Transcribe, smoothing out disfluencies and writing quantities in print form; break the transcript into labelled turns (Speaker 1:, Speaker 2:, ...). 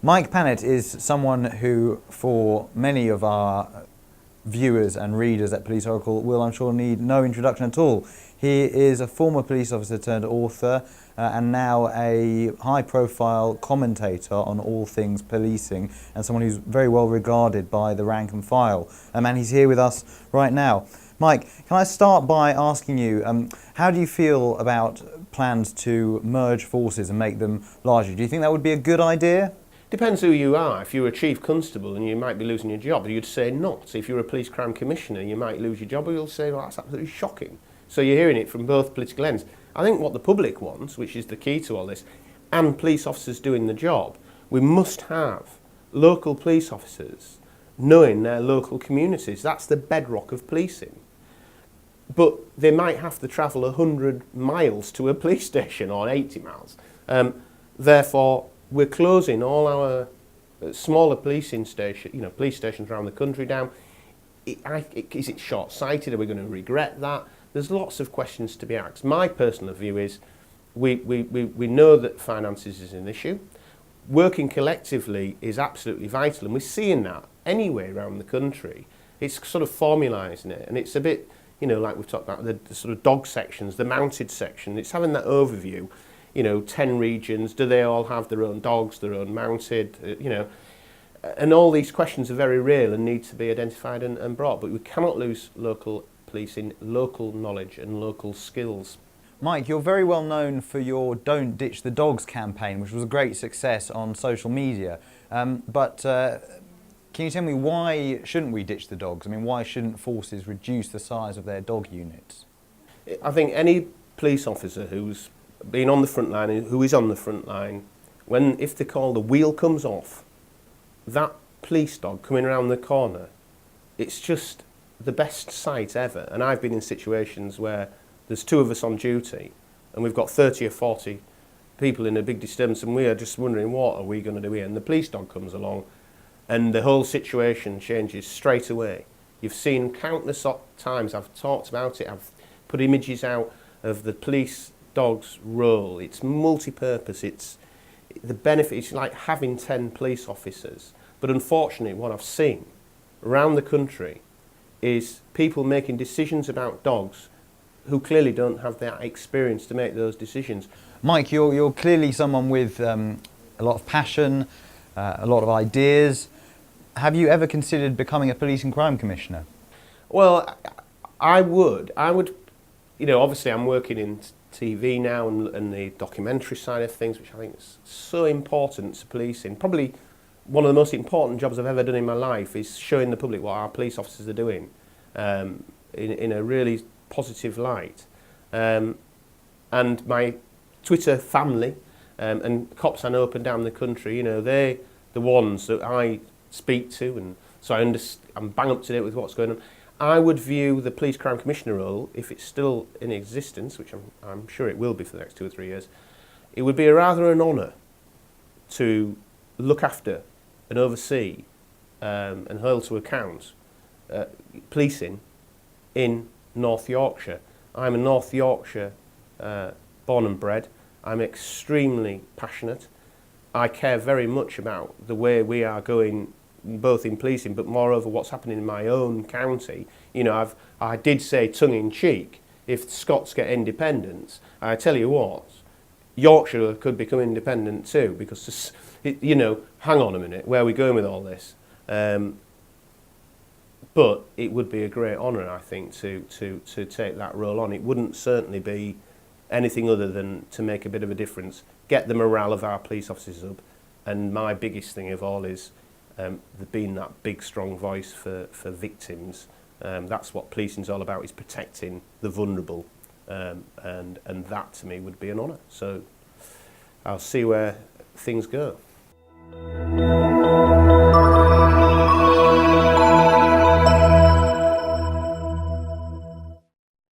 Speaker 1: Mike Pannett is someone who, for many of our viewers and readers at Police Oracle, will, I'm sure, need no introduction at all. He is a former police officer turned author and now a high-profile commentator on all things policing, and someone who's very well regarded by the rank and file. And he's here with us right now. Mike, can I start by asking you, how do you feel about plans to merge forces and make them larger? Do you think that would be a good idea?
Speaker 2: Depends who you are. If you're a chief constable and you might be losing your job, you'd say not. If you're a police crime commissioner, you might lose your job, or you'll say, well, that's absolutely shocking. So you're hearing it from both political ends. I think what the public wants, which is the key to all this, and police officers doing the job, we must have local police officers knowing their local communities. That's the bedrock of policing. But they might have to travel 100 miles to a police station, or 80 miles. Therefore, we're closing all our smaller policing station, police stations around the country down. Is it short-sighted? Are we going to regret that? There's lots of questions to be asked. My personal view is we know that finances is an issue. Working collectively is absolutely vital, and we're seeing that anyway around the country. It's sort of formalising it, and it's a bit, like we've talked about, the sort of dog sections, the mounted section. It's having that overview. 10 regions, do they all have their own dogs, their own mounted, and all these questions are very real and need to be identified and brought, but we cannot lose local policing, local knowledge and local skills.
Speaker 1: Mike, you're very well known for your Don't Ditch the Dogs campaign, which was a great success on social media, but can you tell me, why shouldn't we ditch the dogs? I mean, why shouldn't forces reduce the size of their dog units?
Speaker 2: I think any police officer who's been on the front line, who is on the front line, if they call the wheel comes off, that police dog coming around the corner, it's just the best sight ever. And I've been in situations where there's 2 of us on duty and we've got 30 or 40 people in a big disturbance, and we are just wondering, what are we going to do here? And the police dog comes along and the whole situation changes straight away. You've seen countless times, I've talked about it, I've put images out of the police dog's role. It's multi-purpose, it's the benefit, it's like having 10 police officers. But unfortunately, what I've seen around the country is people making decisions about dogs who clearly don't have that experience to make those decisions.
Speaker 1: Mike, you're clearly someone with a lot of passion, a lot of ideas. Have you ever considered becoming a police and crime commissioner?
Speaker 2: Well, I would, obviously I'm working in TV now and the documentary side of things, which I think is so important to policing. Probably one of the most important jobs I've ever done in my life is showing the public what our police officers are doing in a really positive light. And my Twitter family and cops I know up and down the country, they're the ones that I speak to, and so I'm bang up to date with what's going on. I would view the police crime commissioner role, if it's still in existence, which I'm sure it will be for the next 2 or 3 years, it would be rather an honour to look after and oversee and hold to account policing in North Yorkshire. I'm a North Yorkshire born and bred. I'm extremely passionate. I care very much about the way we are going, both in policing, but moreover what's happening in my own county. I did say tongue-in-cheek, if Scots get independence, I tell you what, Yorkshire could become independent too, because, hang on a minute, where are we going with all this? But it would be a great honour, I think, to take that role on. It wouldn't certainly be anything other than to make a bit of a difference, get the morale of our police officers up, and my biggest thing of all is being that big, strong voice for victims. That's what policing's all about, is protecting the vulnerable, and that to me would be an honour. So I'll see where things go.